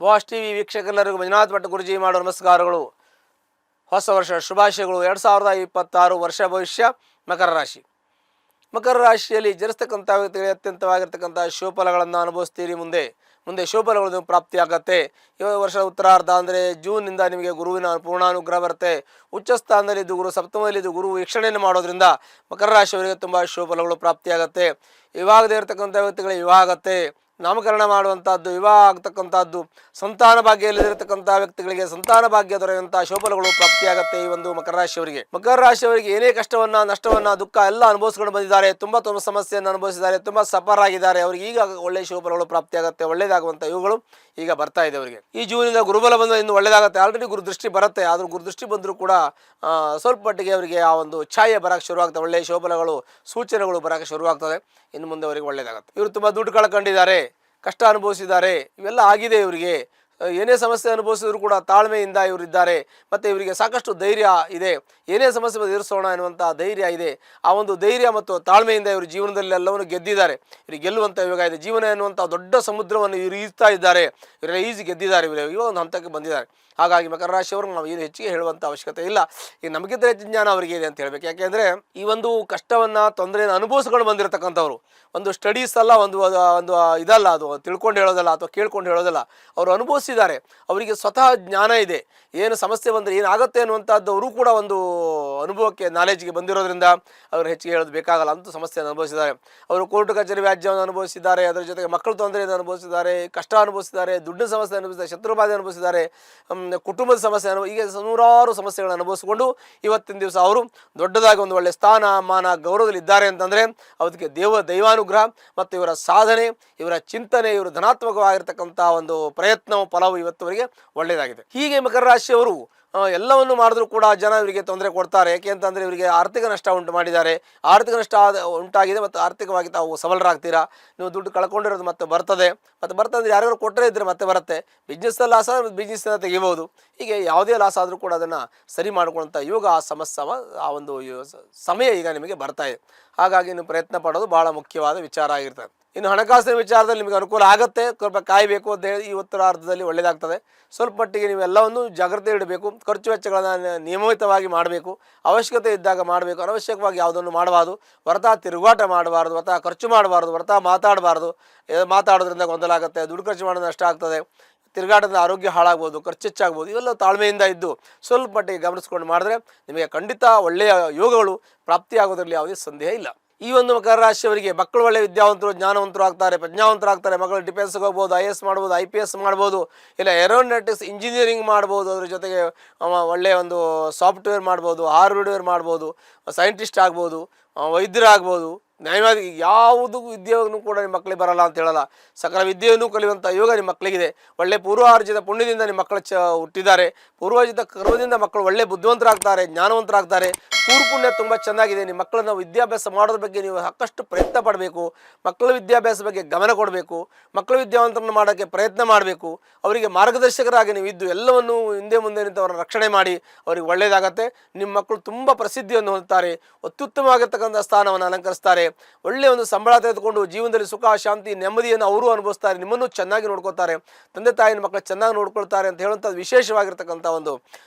Boss TV ವೀಕ್ಷಕರೆಲ್ಲರಿಗೂ Manjunath Bhat ಗುರುಜಿ ಮಾಡುವ ನಮಸ್ಕಾರಗಳು. ಹೊಸ ವರ್ಷ ಶುಭಾಶಯಗಳು. 2026 ವರ್ಷ ಭವಿಷ್ಯ ಮಕರ ರಾಶಿ. ಮಕರ ರಾಶಿಯಲ್ಲಿ ಜನಿಸ್ತಕ್ಕಂಥ ವ್ಯಕ್ತಿಗಳಿಗೆ ಅತ್ಯಂತವಾಗಿರ್ತಕ್ಕಂಥ ಶುಭಫಲಗಳನ್ನು ಅನುಭವಿಸ್ತೀರಿ. ಮುಂದೆ ಶುಭಫಲಗಳು ಪ್ರಾಪ್ತಿಯಾಗತ್ತೆ. ಈ ವರ್ಷ ಉತ್ತರಾರ್ಧ ಅಂದರೆ ಜೂನ್ನಿಂದ ನಿಮಗೆ ಗುರುವಿನ ಪೂರ್ಣಾನುಗ್ರಹ ಬರುತ್ತೆ. ಉಚ್ಚ ಸ್ಥಾನದಲ್ಲಿದ್ದು ಗುರು, ಸಪ್ತಮದಲ್ಲಿದ್ದು ಗುರು ವೀಕ್ಷಣೆಯನ್ನು ಮಾಡೋದ್ರಿಂದ ಮಕರ ರಾಶಿಯವರಿಗೆ ತುಂಬ ಶುಭಫಲಗಳು ಪ್ರಾಪ್ತಿಯಾಗತ್ತೆ. ವಿವಾಹದೇ ಇರತಕ್ಕಂಥ ವ್ಯಕ್ತಿಗಳಿಗೆ ವಿವಾಹ ಆಗತ್ತೆ. ನಾಮಕರಣ ಮಾಡುವಂಥದ್ದು, ವಿವಾಹ ಆಗ್ತಕ್ಕಂಥದ್ದು, ಸಂತಾನ ಭಾಗ್ಯ ಇಲ್ಲದಿರತಕ್ಕಂಥ ವ್ಯಕ್ತಿಗಳಿಗೆ ಸಂತಾನ ಭಾಗ್ಯ ದೊರೆಯುವಂಥ ಶೋಫಲಗಳು ಪ್ರಾಪ್ತಿಯಾಗತ್ತೆ. ಈ ಒಂದು ಮಕರ ರಾಶಿಯವರಿಗೆ ಏನೇ ಕಷ್ಟವನ್ನ, ನಷ್ಟವನ್ನ, ದುಃಖ ಎಲ್ಲ ಅನುಭವಿಸ್ಕೊಂಡು ಬಂದಿದ್ದಾರೆ. ತುಂಬ ಸಮಸ್ಯೆಯನ್ನು ಅನುಭವಿಸಿದ್ದಾರೆ, ತುಂಬ ಸಫರ್ ಆಗಿದ್ದಾರೆ. ಅವ್ರಿಗೆ ಈಗ ಒಳ್ಳೆಯ ಶೋಫಲಗಳು ಪ್ರಾಪ್ತಿಯಾಗತ್ತೆ. ಒಳ್ಳೇದಾಗುವಂಥ ಇವುಗಳು ಈಗ ಬರ್ತಾ ಇದೆ ಅವರಿಗೆ. ಈ ಜೂನಿಂದ ಗುರುಬಲ ಬಂದು ಇನ್ನು ಒಳ್ಳೇದಾಗುತ್ತೆ. ಆಲ್ರೆಡಿ ಗುರುದೃಷ್ಟಿ ಬರುತ್ತೆ. ಆದ್ರೂ ಗುರುದೃಷ್ಟಿ ಬಂದರೂ ಕೂಡ ಸ್ವಲ್ಪ ಮಟ್ಟಿಗೆ ಅವರಿಗೆ ಆ ಒಂದು ಛಾಯೆ ಬರಕ್ಕೆ ಶುರುವಾಗ್ತದೆ. ಒಳ್ಳೆಯ ಶೋಫಲಗಳು, ಸೂಚನೆಗಳು ಬರಕ್ಕೆ ಶುರುವಾಗ್ತದೆ. ಇನ್ನು ಮುಂದೆ ಅವರಿಗೆ ಒಳ್ಳೇದಾಗುತ್ತೆ. ಇವರು ತುಂಬ ದುಡ್ಡು ಕಳ್ಕೊಂಡಿದ್ದಾರೆ, ಕಷ್ಟ ಅನುಭವಿಸಿದ್ದಾರೆ, ಇವೆಲ್ಲ ಆಗಿದೆ ಇವರಿಗೆ. ಏನೇ ಸಮಸ್ಯೆ ಅನುಭವಿಸಿದ್ರು ಕೂಡ ತಾಳ್ಮೆಯಿಂದ ಇವರಿದ್ದಾರೆ. ಮತ್ತು ಇವರಿಗೆ ಸಾಕಷ್ಟು ಧೈರ್ಯ ಇದೆ. ಏನೇ ಸಮಸ್ಯೆ ಎದುರಿಸೋಣ ಎನ್ನುವಂಥ ಧೈರ್ಯ ಇದೆ. ಆ ಒಂದು ಧೈರ್ಯ ಮತ್ತು ತಾಳ್ಮೆಯಿಂದ ಇವರು ಜೀವನದಲ್ಲಿ ಎಲ್ಲವನ್ನು ಗೆದ್ದಿದ್ದಾರೆ. ಇವರಿಗೆ ಗೆಲ್ಲುವಂಥ ಯೋಗ ಇದೆ. ಜೀವನ ಎನ್ನುವಂಥ ದೊಡ್ಡ ಸಮುದ್ರವನ್ನು ಇವರು ಈಜ್ತಾ ಇದ್ದಾರೆ. ಇವರೆಲ್ಲ ಈಜಿ ಗೆದ್ದಿದ್ದಾರೆ. ಇವಾಗ ಒಂದು ಹಂತಕ್ಕೆ ಬಂದಿದ್ದಾರೆ. ಹಾಗಾಗಿ ಮಕರ ರಾಶಿಯವರು ನಾವು ಏನು ಹೆಚ್ಚಿಗೆ ಹೇಳುವಂಥ ಅವಶ್ಯಕತೆ ಇಲ್ಲ. ಈಗ ನಮಗಿಂತ ಹೆಚ್ಚಿನ ಜ್ಞಾನ ಅವರಿಗೆ ಇದೆ ಅಂತ ಹೇಳ್ಬೇಕು. ಯಾಕೆಂದರೆ ಈ ಒಂದು ಕಷ್ಟವನ್ನು, ತೊಂದರೆಯನ್ನು ಅನುಭವಿಸ್ಕೊಂಡು ಬಂದಿರತಕ್ಕಂಥವ್ರು. ಒಂದು ಸ್ಟಡೀಸ್ ಅಲ್ಲ, ಒಂದು ಇದಲ್ಲ, ಅದು ತಿಳ್ಕೊಂಡು ಹೇಳೋದಲ್ಲ ಅಥವಾ ಕೇಳ್ಕೊಂಡು ಹೇಳೋದಲ್ಲ. ಅವರು ಅನುಭವಿಸಿದ್ದಾರೆ. ಅವರಿಗೆ ಸ್ವತಃ ಜ್ಞಾನ ಇದೆ. ಏನು ಸಮಸ್ಯೆ ಬಂದರೆ ಏನಾಗುತ್ತೆ ಅನ್ನುವಂಥದ್ದು ಅವರು ಕೂಡ ಒಂದು ಅನುಭವಕ್ಕೆ, ನಾಲೆಜ್ಗೆ ಬಂದಿರೋದ್ರಿಂದ ಅವರು ಹೆಚ್ಚಿಗೆ ಹೇಳೋದು ಬೇಕಾಗಲ್ಲ. ಅಂತೂ ಸಮಸ್ಯೆಯನ್ನು ಅನುಭವಿಸಿದ್ದಾರೆ. ಅವರು ಕೋರ್ಟ್ ಕಚೇರಿ ವ್ಯಾಜ್ಯವನ್ನು ಅನುಭವಿಸಿದ್ದಾರೆ. ಅದರ ಜೊತೆಗೆ ಮಕ್ಕಳ ತೊಂದರೆಯನ್ನು ಅನುಭವಿಸಿದ್ದಾರೆ, ಕಷ್ಟ ಅನುಭವಿಸಿದ್ದಾರೆ, ದುಡ್ಡಿನ ಸಮಸ್ಯೆ ಅನುಭವಿಸಿದ್ದಾರೆ, ಶತ್ರುಬಾಧೆ ಅನುಭವಿಸಿದ್ದಾರೆ, ಕುಟುಂಬದ ಸಮಸ್ಯೆ ಹೀಗೆ ನೂರಾರು ಸಮಸ್ಯೆಗಳನ್ನು ಅನುಭವಿಸಿಕೊಂಡು ಇವತ್ತಿನ ದಿವಸ ಅವರು ದೊಡ್ಡದಾಗಿ ಒಂದು ಒಳ್ಳೆಯ ಸ್ಥಾನ, ಮಾನ, ಗೌರವದಲ್ಲಿ ಇದ್ದಾರೆ ಅಂತಂದರೆ ಅದಕ್ಕೆ ದೈವಾನುಗ್ರಹ ಮತ್ತು ಇವರ ಸಾಧನೆ, ಇವರ ಚಿಂತನೆ, ಇವರು ಧನಾತ್ಮಕವಾಗಿರ್ತಕ್ಕಂಥ ಒಂದು ಪ್ರಯತ್ನವು, ಫಲವು ಇವತ್ತುವರೆಗೆ ಒಳ್ಳೆಯದಾಗಿದೆ. ಹೀಗೆ ಮಕರ ರಾಶಿಯವರು ಎಲ್ಲವನ್ನು ಮಾಡಿದ್ರೂ ಕೂಡ ಜನ ಇವರಿಗೆ ತೊಂದರೆ ಕೊಡ್ತಾರೆ. ಯಾಕೆ ಅಂತಂದರೆ ಇವರಿಗೆ ಆರ್ಥಿಕ ನಷ್ಟ ಉಂಟು ಮಾಡಿದ್ದಾರೆ. ಆರ್ಥಿಕ ನಷ್ಟ ಉಂಟಾಗಿದೆ ಮತ್ತು ಆರ್ಥಿಕವಾಗಿ ತಾವು ಸಬಲರಾಗ್ತೀರಾ. ನೀವು ದುಡ್ಡು ಕಳ್ಕೊಂಡಿರೋದು ಮತ್ತೆ ಬರ್ತದೆ. ಅಂದರೆ ಯಾರ್ಯಾರು ಕೊಟ್ಟರೆ ಇದ್ದರೆ ಮತ್ತೆ ಬರುತ್ತೆ. ಬಿಸ್ನೆಸ್ಸಲ್ಲಿ ಲಾಸ್ ಆದರೆ ಬಿಸ್ನೆಸ್ಸನ್ನು ತೆಗಿಬೋದು. ಹೀಗೆ ಯಾವುದೇ ಲಾಸ್ ಆದರೂ ಕೂಡ ಅದನ್ನು ಸರಿ ಮಾಡ್ಕೊಳ್ಳೋಂಥ ಯೋಗ, ಆ ಒಂದು ಸಮಯ ಈಗ ನಿಮಗೆ ಬರ್ತಾ ಇದೆ. ಹಾಗಾಗಿ ನೀವು ಪ್ರಯತ್ನ ಪಡೋದು ಭಾಳ ಮುಖ್ಯವಾದ ವಿಚಾರ ಆಗಿರ್ತದೆ. ಇನ್ನು ಹಣಕಾಸಿನ ವಿಚಾರದಲ್ಲಿ ನಿಮಗೆ ಅನುಕೂಲ ಆಗುತ್ತೆ. ಸ್ವಲ್ಪ ಕಾಯಬೇಕು ಅಂತ ಹೇಳಿ ಈ ಉತ್ತರಾರ್ಧದಲ್ಲಿ ಒಳ್ಳೆಯದಾಗ್ತದೆ. ಸ್ವಲ್ಪ ಮಟ್ಟಿಗೆ ನೀವೆಲ್ಲವನ್ನು ಜಾಗ್ರತೆ ಇಡಬೇಕು. ಖರ್ಚು ವೆಚ್ಚಗಳನ್ನು ನಿಯಮಿತವಾಗಿ ಮಾಡಬೇಕು. ಅವಶ್ಯಕತೆ ಇದ್ದಾಗ ಮಾಡಬೇಕು. ಅನವಶ್ಯಕವಾಗಿ ಯಾವುದನ್ನು ಮಾಡಬಾರ್ದು. ಹೊರತಾ ತಿರುಗಾಟ ಮಾಡಬಾರ್ದು, ಹೊರತಾ ಖರ್ಚು ಮಾಡಬಾರ್ದು, ಹೊರತಾ ಮಾತಾಡಬಾರ್ದು. ಮಾತಾಡೋದ್ರಿಂದ ಗೊಂದಲ ಆಗುತ್ತೆ, ದುಡ್ಡು ಖರ್ಚು ಮಾಡೋದು ನಷ್ಟ ಆಗ್ತದೆ, ತಿರುಗಾಟದ ಆರೋಗ್ಯ ಹಾಳಾಗ್ಬೋದು, ಖರ್ಚು ಹೆಚ್ಚಾಗ್ಬೋದು. ಇವೆಲ್ಲ ತಾಳ್ಮೆಯಿಂದ ಇದ್ದು ಸ್ವಲ್ಪ ಮಟ್ಟಿಗೆ ಗಮನಿಸ್ಕೊಂಡು ಮಾಡಿದ್ರೆ ನಿಮಗೆ ಖಂಡಿತ ಒಳ್ಳೆಯ ಯೋಗಗಳು ಪ್ರಾಪ್ತಿಯಾಗೋದ್ರಲ್ಲಿ ಯಾವುದೇ ಸಂದೇಹ ಇಲ್ಲ. ಈ ಒಂದು ಮಕರ ರಾಶಿಯವರಿಗೆ ಮಕ್ಕಳು ಒಳ್ಳೆಯ ವಿದ್ಯಾವಂತರು, ಜ್ಞಾನವಂತರು ಆಗ್ತಾರೆ, ಪ್ರಜ್ಞಾವಂತರಾಗ್ತಾರೆ. ಮಕ್ಕಳು ಡಿಫೆನ್ಸ್ಗೆ ಹೋಗ್ಬೋದು, IAS ಮಾಡ್ಬೋದು, IPS ಮಾಡ್ಬೋದು, ಇಲ್ಲ ಏರೋನಾಟಿಕ್ಸ್ ಇಂಜಿನಿಯರಿಂಗ್ ಮಾಡ್ಬೋದು. ಅದ್ರ ಜೊತೆಗೆ ಒಳ್ಳೆಯ ಒಂದು ಸಾಫ್ಟ್ವೇರ್ ಮಾಡ್ಬೋದು, ಹಾರ್ಡ್ವೇರ್ ಮಾಡ್ಬೋದು, ಸೈಂಟಿಸ್ಟ್ ಆಗ್ಬೋದು, ವೈದ್ಯರಾಗ್ಬೋದು, ನ್ಯಾಯವಾದಿ. ಯಾವುದು ವಿದ್ಯೆಯನ್ನು ಕೂಡ ನಿಮ್ಮ ಮಕ್ಕಳಿಗೆ ಬರಲ್ಲ ಅಂತ ಹೇಳಲ್ಲ. ಸಕಲ ವಿದ್ಯೆಯನ್ನು ಕಲಿಯುವಂಥ ಯೋಗ ನಿಮ್ಮ ಮಕ್ಕಳಿಗಿದೆ. ಒಳ್ಳೆ ಪೂರ್ವಾರ್ಜಿತ ಪುಣ್ಯದಿಂದ ನಿಮ್ಮ ಮಕ್ಕಳು ಹುಟ್ಟಿದ್ದಾರೆ. ಪೂರ್ವಾರ್ಜಿತ ಕರ್ಮದಿಂದ ಮಕ್ಕಳು ಒಳ್ಳೆ ಬುದ್ಧಿವಂತರಾಗ್ತಾರೆ, ಜ್ಞಾನವಂತರಾಗ್ತಾರೆ. ಪುಣ್ಯ ತುಂಬ ಚೆನ್ನಾಗಿದೆ. ನಿಮ್ಮ ಮಕ್ಕಳನ್ನು ವಿದ್ಯಾಭ್ಯಾಸ ಮಾಡೋದ್ರ ಬಗ್ಗೆ ನೀವು ಸಾಕಷ್ಟು ಪ್ರಯತ್ನ ಪಡಬೇಕು. ಮಕ್ಕಳ ವಿದ್ಯಾಭ್ಯಾಸ ಬಗ್ಗೆ ಗಮನ ಕೊಡಬೇಕು. ಮಕ್ಕಳ ವಿದ್ಯಾವಂತರನ್ನು ಮಾಡೋಕ್ಕೆ ಪ್ರಯತ್ನ ಮಾಡಬೇಕು. ಅವರಿಗೆ ಮಾರ್ಗದರ್ಶಕರಾಗಿ ನೀವು ಇದ್ದು ಎಲ್ಲವನ್ನು ಹಿಂದೆ ಮುಂದೆ ನಿಂತು ಅವರ ರಕ್ಷಣೆ ಮಾಡಿ ಅವರಿಗೆ ಒಳ್ಳೆಯದಾಗತ್ತೆ. ನಿಮ್ಮ ಮಕ್ಕಳು ತುಂಬ ಪ್ರಸಿದ್ಧಿಯನ್ನು ಹೊಂದುತ್ತಾರೆ. ಅತ್ಯುತ್ತಮವಾಗಿರ್ತಕ್ಕಂಥ ಸ್ಥಾನವನ್ನು ಅಲಂಕರಿಸ್ತಾರೆ. ಒಳ್ಳೆಯ ಒಂದು ಸಂಬಳ ತೆಗೆದುಕೊಂಡು ಜೀವನದಲ್ಲಿ ಸುಖ, ಶಾಂತಿ, ನೆಮ್ಮದಿಯನ್ನು ಅವರು ಅನುಭವಿಸ್ತಾರೆ. ನಿಮ್ಮನ್ನು ಚೆನ್ನಾಗಿ ನೋಡ್ಕೊಳ್ತಾರೆ. ತಂದೆ ತಾಯಿನ ಮಕ್ಕಳು ಚೆನ್ನಾಗಿ ನೋಡ್ಕೊಳ್ತಾರೆ ಅಂತ ಹೇಳುವಂಥದ್ದು ವಿಶೇಷವಾಗಿರ್ತಕ್ಕಂಥ ಒಂದು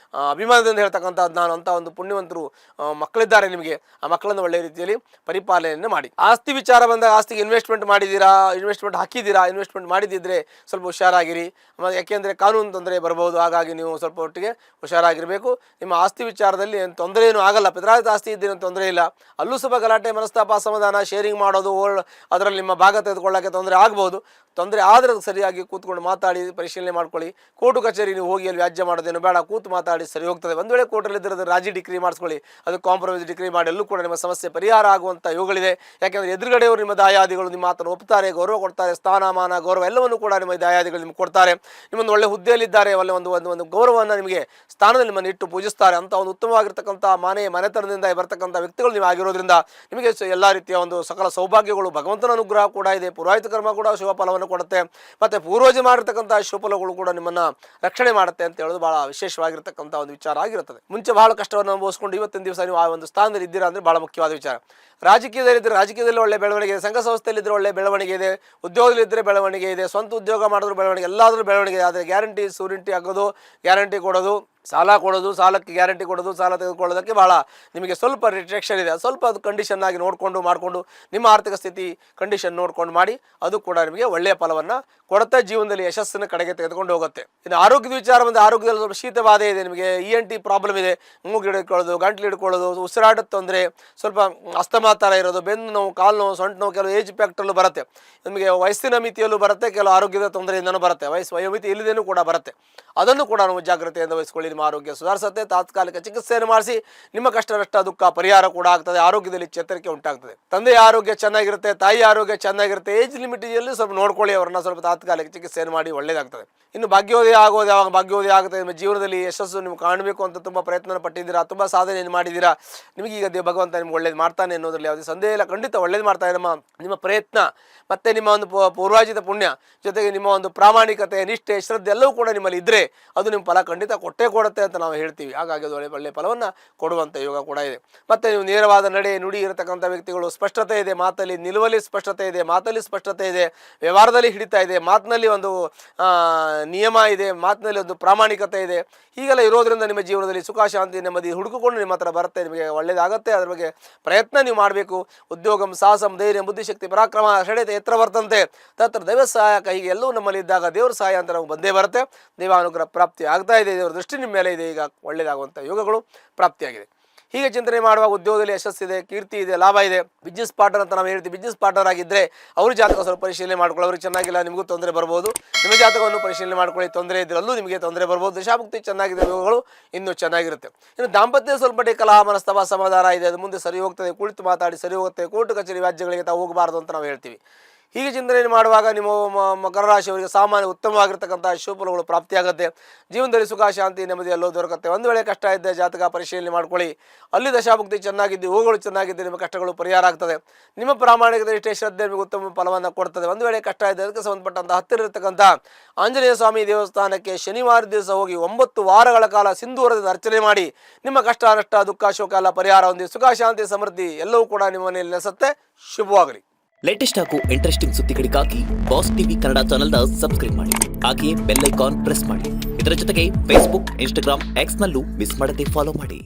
ಅಭಿಮಾನದಿಂದ ಹೇಳ್ತಕ್ಕಂಥದ್ದು. ನಾನು ಅಂಥ ಒಂದು ಪುಣ್ಯವಂತರು ಮಕ್ಕಳಿದ್ದಾರೆ ನಿಮಗೆ. ಆ ಮಕ್ಕಳನ್ನು ಒಳ್ಳೆಯ ರೀತಿಯಲ್ಲಿ ಪರಿಪಾಲನೆಯನ್ನು ಮಾಡಿ. ಆಸ್ತಿ ವಿಚಾರ ಬಂದಾಗ ಆಸ್ತಿಗೆ ಇನ್ವೆಸ್ಟ್ಮೆಂಟ್ ಮಾಡಿದ್ದಿದ್ರೆ ಸ್ವಲ್ಪ ಹುಷಾರಾಗಿರಿ. ಯಾಕೆಂದರೆ ಕಾನೂನು ತೊಂದರೆ ಬರ್ಬೋದು. ಹಾಗಾಗಿ ನೀವು ಸ್ವಲ್ಪ ಒಟ್ಟಿಗೆ ಹುಷಾರಾಗಿರಬೇಕು. ನಿಮ್ಮ ಆಸ್ತಿ ವಿಚಾರದಲ್ಲಿ ಏನು ತೊಂದರೆ ಏನೂ ಆಗಲ್ಲ. ಪಿತ್ರಾರ್ಜಿತ ಆಸ್ತಿ ಇದ್ದೇನು ತೊಂದರೆ ಇಲ್ಲ. ಅಲ್ಲೂ ಸ್ವಲ್ಪ ಗಲಾಟೆ, ಮನಸ್ತಾಪ, ಅಸಮಾಧಾನ, ಶೇರಿಂಗ್ ಮಾಡೋದು, ಅದರಲ್ಲಿ ನಿಮ್ಮ ಭಾಗ ತೆಗೆದುಕೊಳ್ಳೋಕ್ಕೆ ತೊಂದರೆ ಆಗ್ಬೋದು. ತೊಂದರೆ ಆದರೆ ಸರಿಯಾಗಿ ಕೂತ್ಕೊಂಡು ಮಾತಾಡಿ ಪರಿಶೀಲನೆ ಮಾಡ್ಕೊಳ್ಳಿ. ಕೋರ್ಟು ಕಚೇರಿ ನೀವು ಹೋಗಿ ಅಲ್ಲಿ ವ್ಯಾಜ್ಯ ಮಾಡೋದೇನು ಬೇಡ, ಕೂತು ಮಾತಾಡಿ ಸರಿ ಹೋಗ್ತದೆ. ಒಂದು ವೇಳೆ ಕೋರ್ಟಲ್ಲಿ ಇದ್ದರೆ ರಾಜಿ ಡಿಗ್ರಿ ಮಾಡಿಸ್ಕೊಳ್ಳಿ, ಅದು ಕಾಂಪ್ರಮೈಸ್ ಡಿಗ್ರಿ ಮಾಡಿ ಎಲ್ಲೂ ಕೂಡ ನಿಮ್ಮ ಸಮಸ್ಯೆ ಪರಿಹಾರ ಆಗುವಂಥ ಯೋಗಗಳಿದೆ. ಯಾಕೆಂದರೆ ಎದುರುಗಡೆಯವರು ನಿಮ್ಮ ದಾಯಾದಿಗಳು ನಿಮ್ಮ ಮಾತನ್ನು ಒಪ್ತಾರೆ, ಗೌರವ ಕೊಡ್ತಾರೆ. ಸ್ಥಾನಮಾನ, ಗೌರವ ಎಲ್ಲವನ್ನು ಕೂಡ ನಿಮ್ಮ ದಾಯಾದಿಗಳು ನಿಮ್ಗೆ ಕೊಡ್ತಾರೆ. ನಿಮ್ಮೊಂದು ಒಳ್ಳೆ ಹುದ್ದೆಯಲ್ಲಿದ್ದಾರೆ, ಒಳ್ಳೆ ಒಂದು ಗೌರವವನ್ನು ನಿಮಗೆ ಸ್ಥಾನದಲ್ಲಿ ನಿಮ್ಮನ್ನು ಇಟ್ಟು ಪೂಜಿಸ್ತಾರೆ. ಅಂತ ಒಂದು ಉತ್ತಮವಾಗಿರ್ತಕ್ಕಂಥ ಮನೆತನದಿಂದ ಬರ್ತಕ್ಕಂಥ ವ್ಯಕ್ತಿಗಳು ನೀವು ಆಗಿರೋದ್ರಿಂದ ನಿಮಗೆ ಎಲ್ಲ ರೀತಿಯ ಒಂದು ಸಕಲ ಸೌಭಾಗ್ಯಗಳು, ಭಗವಂತನ ಅನುಗ್ರಹ ಕೂಡ ಇದೆ. ಪುರೋಹಿತ ಕರ್ಮ ಕೂಡ ಶುಭ ಫಲವನ್ನು ಫಲವನ್ನು ಕೊಡುತ್ತೆ, ಮತ್ತು ಪೂರ್ವಜ ಮಾಡಿರ್ತಕ್ಕಂಥ ಶುಭಫಲಗಳು ಕೂಡ ನಿಮ್ಮನ್ನು ರಕ್ಷಣೆ ಮಾಡುತ್ತೆ ಅಂತ ಹೇಳೋದು ಭಾಳ ವಿಶೇಷವಾಗಿರ್ತಕ್ಕಂಥ ಒಂದು ವಿಚಾರ ಆಗಿರುತ್ತದೆ. ಮುಂಚೆ ಬಹಳ ಕಷ್ಟವನ್ನು ಅನುಭವಿಸ್ಕೊಂಡು ಇವತ್ತಿನ ದಿವಸ ನೀವು ಆ ಒಂದು ಸ್ಥಾನದಲ್ಲಿ ಇದ್ದೀರಾ ಅಂದರೆ ಭಾಳ ಮುಖ್ಯವಾದ ವಿಚಾರ. ರಾಜಕೀಯದಲ್ಲಿದ್ದರೆ ರಾಜಕೀಯದಲ್ಲಿ ಒಳ್ಳೆ ಬೆಳವಣಿಗೆ ಇದೆ, ಸಂಘ ಸಂಸ್ಥೆಯಲ್ಲಿದ್ದರೆ ಒಳ್ಳೆ ಬೆಳವಣಿಗೆ ಇದೆ, ಉದ್ಯೋಗದಲ್ಲಿದ್ದರೆ ಬೆಳವಣಿಗೆ ಇದೆ, ಸ್ವಂತ ಉದ್ಯೋಗ ಮಾಡಿದ್ರು ಬೆಳವಣಿಗೆ, ಎಲ್ಲಾದರೂ ಬೆಳವಣಿಗೆ ಇದೆ. ಆದರೆ ಗ್ಯಾರಂಟಿ ಸೂರಿಂಟಿ ಆಗೋದು, ಗ್ಯಾರಂಟಿ ಕೊಡೋದು, ಸಾಲ ಕೊಡೋದು, ಸಾಲಕ್ಕೆ ಗ್ಯಾರಂಟಿ ಕೊಡೋದು, ಸಾಲ ತೆಗೆದುಕೊಳ್ಳೋದಕ್ಕೆ ಭಾಳ ನಿಮಗೆ ಸ್ವಲ್ಪ ರಿಸ್ಟ್ರಿಕ್ಷನ್ ಇದೆ. ಸ್ವಲ್ಪ ಅದು ಕಂಡೀಷನ್ ಆಗಿ ನೋಡಿಕೊಂಡು ಮಾಡಿಕೊಂಡು ನಿಮ್ಮ ಆರ್ಥಿಕ ಸ್ಥಿತಿ ಕಂಡೀಷನ್ ನೋಡ್ಕೊಂಡು ಮಾಡಿ, ಅದು ಕೂಡ ನಿಮಗೆ ಒಳ್ಳೆಯ ಫಲವನ್ನು ಕೊಡುತ್ತೆ, ಜೀವನದಲ್ಲಿ ಯಶಸ್ಸಿನ ಕಡೆಗೆ ತೆಗೆದುಕೊಂಡು ಹೋಗುತ್ತೆ. ಇನ್ನು ಆರೋಗ್ಯದ ವಿಚಾರ ಬಂದರೆ ಆರೋಗ್ಯದಲ್ಲಿ ಸ್ವಲ್ಪ ಶೀತ ಬಾಧೆ ಇದೆ, ನಿಮಗೆ ENT ಪ್ರಾಬ್ಲಮ್ ಇದೆ, ಮೂಗು ಹಿಡ್ಕೊಳ್ಳೋದು, ಗಂಟ್ಲು ಹಿಡ್ಕೊಳ್ಳೋದು, ಉಸಿರಾಟದ ತೊಂದರೆ, ಸ್ವಲ್ಪ ಅಸ್ತಮಾ ಥರ ಇರೋದು, ಬೆನ್ನು ನೋವು, ಕಾಲು ನೋವು, ಸೊಂಟ ನೋವು, ಕೆಲವು ಏಜ್ ಫ್ಯಾಕ್ಟರಲ್ಲೂ ಬರುತ್ತೆ, ನಿಮಗೆ ವಯಸ್ಸಿನ ಮಿತಿಯಲ್ಲೂ ಬರುತ್ತೆ, ಕೆಲವು ಆರೋಗ್ಯದ ತೊಂದರೆಯಿಂದನೂ ಬರುತ್ತೆ, ವಯೋಮಿತಿ ಇಲ್ಲದೇನೂ ಕೂಡ ಬರುತ್ತೆ. ಅದನ್ನು ಕೂಡ ನಾವು ಜಾಗ್ರತೆಯಿಂದ ವಹಿಸ್ಕೊಳ್ಳಿ. ನಿಮ್ಮ ಆರೋಗ್ಯ ಸುಧಾರಿಸುತ್ತೆ, ತಾತ್ಕಾಲಿಕ ಚಿಕಿತ್ಸೆಯನ್ನು ಮಾಡಿಸಿ ನಿಮ್ಮ ಕಷ್ಟ ನಷ್ಟ ದುಃಖ ಪರಿಹಾರ ಕೂಡ ಆಗ್ತದೆ, ಆರೋಗ್ಯದಲ್ಲಿ ಚೇತರಿಕೆ ಉಂಟಾಗ್ತದೆ. ತಂದೆಯ ಆರೋಗ್ಯ ಚೆನ್ನಾಗಿರುತ್ತೆ, ತಾಯಿ ಆರೋಗ್ಯ ಚೆನ್ನಾಗಿರುತ್ತೆ, ಏಜ್ ಲಿಮಿಟಲ್ಲಿ ಸ್ವಲ್ಪ ನೋಡ್ಕೊಳ್ಳಿ, ಅವರನ್ನ ಸ್ವಲ್ಪ ತಾತ್ಕಾಲಿಕ ಚಿಕಿತ್ಸೆಯನ್ನು ಮಾಡಿ ಒಳ್ಳೆಯದಾಗ್ತದೆ. ಇನ್ನು ಭಾಗ್ಯೋದಯ ಆಗೋದು ಯಾವಾಗ ಭಾಗ್ಯೋದಯ ಆಗುತ್ತೆ, ನಿಮ್ಮ ಜೀವನದಲ್ಲಿ ಯಶಸ್ಸು ನೀವು ಕಾಣಬೇಕು ಅಂತ ತುಂಬ ಪ್ರಯತ್ನ ಪಟ್ಟಿದ್ದೀರಾ, ತುಂಬ ಸಾಧನೆಯನ್ನು ಮಾಡಿದ್ದೀರಾ, ನಿಮಗೀಗ ಭಗವಂತ ನಿಮ್ಗೆ ಒಳ್ಳೇದು ಮಾಡ್ತಾನೆ ಅನ್ನೋದ್ರಲ್ಲಿ ಯಾವುದೇ ಸಂದೇಹ ಇಲ್ಲ. ಖಂಡಿತ ಒಳ್ಳೇದು ಮಾಡ್ತಾ ಇದ್ದಮ್ಮ. ನಿಮ್ಮ ಪ್ರಯತ್ನ ಮತ್ತು ನಿಮ್ಮ ಒಂದು ಪೂರ್ವಾಜಿತ ಪುಣ್ಯ ಜೊತೆಗೆ ನಿಮ್ಮ ಒಂದು ಪ್ರಾಮಾಣಿಕತೆ, ನಿಷ್ಠೆ, ಶ್ರದ್ಧೆ ಎಲ್ಲವೂ ಕೂಡ ನಿಮ್ಮಲ್ಲಿ ಇದ್ದರೆ ಅದು ನಿಮ್ಮ ಫಲ ಖಂಡಿತ ಕೊಟ್ಟೇ ಕೊಡುತ್ತೆ ಅಂತ ನಾವು ಹೇಳ್ತೀವಿ. ಹಾಗಾಗಿ ಅದು ಒಳ್ಳೆಯ ಫಲವನ್ನು ಕೊಡುವಂಥ ಯೋಗ ಕೂಡ ಇದೆ. ಮತ್ತು ನೀವು ನೇರವಾದ ನಡೆ ನುಡಿ ಇರತಕ್ಕಂಥ ವ್ಯಕ್ತಿಗಳು, ಸ್ಪಷ್ಟತೆ ಇದೆ ಮಾತಲ್ಲಿ, ನಿಲುವಲ್ಲಿ ಸ್ಪಷ್ಟತೆ ಇದೆ, ಮಾತಲ್ಲಿ ಸ್ಪಷ್ಟತೆ ಇದೆ, ವ್ಯವಹಾರದಲ್ಲಿ ಹಿಡಿತಾ ಇದೆ, ಮಾತಿನಲ್ಲಿ ಒಂದು ನಿಯಮ ಇದೆ, ಮಾತಿನಲ್ಲಿ ಒಂದು ಪ್ರಾಮಾಣಿಕತೆ ಇದೆ. ಹೀಗೆಲ್ಲ ಇರೋದ್ರಿಂದ ನಿಮ್ಮ ಜೀವನದಲ್ಲಿ ಸುಖ ಶಾಂತಿ ನೆಮ್ಮದಿ ಹುಡುಕಿಕೊಂಡು ನಿಮ್ಮ ಹತ್ರ ಬರುತ್ತೆ, ನಿಮಗೆ ಒಳ್ಳೆಯದಾಗುತ್ತೆ. ಅದ್ರ ಬಗ್ಗೆ ಪ್ರಯತ್ನ ನೀವು ಮಾಡಬೇಕು. ಉದ್ಯೋಗಂ ಸಾಹಸಂ ಧೈರ್ಯ ಬುದ್ಧಿಶಕ್ತಿ ಪರಾಕ್ರಮ ಷಡತೆ ಎತ್ತರ ಬರ್ತಂತೆ ತತ್ರ ದೈವ ಸಹಾಯಕ, ಹೀಗೆ ಎಲ್ಲವೂ ನಮ್ಮಲ್ಲಿ ಇದ್ದಾಗ ದೇವ್ರ ಸಹಾಯ ಅಂತ ನಮಗೆ ಬಂದೇ ಬರುತ್ತೆ. ದೈವಾನುಗ್ರಹ ಪ್ರಾಪ್ತಿ ಆಗ್ತಾ ಇದೆ, ದೇವರ ದೃಷ್ಟಿ ನಿಮ್ಮ ಮೇಲೆ ಇದೆ, ಈಗ ಒಳ್ಳೆಯದಾಗುವಂಥ ಯೋಗಗಳು ಪ್ರಾಪ್ತಿಯಾಗಿದೆ. ಹೀಗೆ ಚಿಂತನೆ ಮಾಡುವಾಗ ಉದ್ಯೋಗದಲ್ಲಿ ಯಶಸ್ಸಿದೆ, ಕೀರ್ತಿ ಇದೆ, ಲಾಭ ಇದೆ. ಬಿಸ್ನೆಸ್ ಪಾರ್ಟ್ನರ್ ಅಂತ ನಾವು ಹೇಳ್ತೀವಿ, ಬಿಸ್ನೆಸ್ ಪಾರ್ಟ್ನರ್ ಆಗಿದ್ದರೆ ಅವ್ರ ಜಾತಕ ಸ್ವಲ್ಪ ಪರಿಶೀಲನೆ ಮಾಡ್ಕೊಳ್ಳಿ, ಅವ್ರಿಗೆ ಚೆನ್ನಾಗಿಲ್ಲ ನಿಮಗೂ ತೊಂದರೆ ಬರ್ಬೋದು. ನಿಮ್ಮ ಜಾತಕವನ್ನು ಪರಿಶೀಲನೆ ಮಾಡ್ಕೊಳ್ಳಿ, ತೊಂದರೆ ಇದ್ರಲ್ಲೂ ನಿಮಗೆ ತೊಂದರೆ ಬರ್ಬೋದು. ದಶಾಭುಕ್ತಿ ಚೆನ್ನಾಗಿದೆ, ಯೋಗಗಳು ಇನ್ನೂ ಚೆನ್ನಾಗಿರುತ್ತೆ. ಇನ್ನು ದಾಂಪತ್ಯ ಸ್ವಲ್ಪ ಕಲಹ ಮನಸ್ತವ ಸಮಾಧಾನ ಇದೆ, ಅದು ಮುಂದೆ ಸರಿ ಹೋಗ್ತದೆ, ಕುಳಿತು ಮಾತಾಡಿ ಸರಿ ಹೋಗುತ್ತೆ, ಕೋರ್ಟ್ ಕಚೇರಿ ವ್ಯಾಜ್ಯಗಳಿಗೆ ತಾವು ಹೋಗಬಾರ್ದು ಅಂತ ನಾವು ಹೇಳ್ತೀವಿ. ಹೀಗೆ ಚಿಂತನೆ ಮಾಡುವಾಗ ನಿಮ್ಮ ಮಕರ ರಾಶಿಯವರಿಗೆ ಸಾಮಾನ್ಯ ಉತ್ತಮವಾಗಿರ್ತಕ್ಕಂಥ ಶುಭಫಲಗಳು ಪ್ರಾಪ್ತಿಯಾಗುತ್ತೆ. ಜೀವನದಲ್ಲಿ ಸುಖ ಶಾಂತಿ ನೆಮ್ಮದಿ ಎಲ್ಲೋ ದೊರಕುತ್ತೆ. ಒಂದು ವೇಳೆ ಕಷ್ಟ ಇದ್ದರೆ ಜಾತಕ ಪರಿಶೀಲನೆ ಮಾಡ್ಕೊಳ್ಳಿ, ಅಲ್ಲಿ ದಶಾಭುಕ್ತಿ ಚೆನ್ನಾಗಿದ್ದು ಹೂಗಳು ಚೆನ್ನಾಗಿದ್ದು ನಿಮ್ಮ ಕಷ್ಟಗಳು ಪರಿಹಾರ ಆಗ್ತದೆ. ನಿಮ್ಮ ಪ್ರಾಮಾಣಿಕತೆ ಇಷ್ಟೇ ಶ್ರದ್ಧೆ ನಿಮಗೆ ಉತ್ತಮ ಫಲವನ್ನು ಕೊಡ್ತದೆ. ಒಂದು ವೇಳೆ ಕಷ್ಟ ಇದೆ, ಅದಕ್ಕೆ ಸಂಬಂಧಪಟ್ಟಂಥ ಹತ್ತಿರ ಇರತಕ್ಕಂಥ ಆಂಜನೇಯ ಸ್ವಾಮಿ ದೇವಸ್ಥಾನಕ್ಕೆ ಶನಿವಾರ ದಿವಸ ಹೋಗಿ 9 ವಾರಗಳ ಕಾಲ ಸಿಂಧೂರದಿಂದ ಅರ್ಚನೆ ಮಾಡಿ ನಿಮ್ಮ ಕಷ್ಟ ನಷ್ಟ ದುಃಖ ಶೋಕ ಎಲ್ಲ ಪರಿಹಾರ ಹೊಂದಿ ಸುಖ ಶಾಂತಿ ಸಮೃದ್ಧಿ ಎಲ್ಲವೂ ಕೂಡ ನಿಮ್ಮ ಮನೆಯಲ್ಲಿ ನೆಲೆಸುತ್ತೆ. ಶುಭವಾಗಲಿ. ಲೇಟೆಸ್ಟ್ ಹಾಗೂ ಇಂಟ್ರೆಸ್ಟಿಂಗ್ ಸುದ್ದಿಗಳಿಗಾಗಿ ಬಾಸ್ ಟಿವಿ ಕನ್ನಡ ಚಾನೆಲ್ನ ಸಬ್ಸ್ಕ್ರೈಬ್ ಮಾಡಿ, ಹಾಗೆಯೇ ಬೆಲ್ ಐಕಾನ್ ಪ್ರೆಸ್ ಮಾಡಿ. ಇದರ ಜೊತೆಗೆ ಫೇಸ್ಬುಕ್, ಇನ್ಸ್ಟಾಗ್ರಾಮ್, ಎಕ್ಸ್ ನಲ್ಲೂ ಮಿಸ್ ಮಾಡದೆ ಫಾಲೋ ಮಾಡಿ.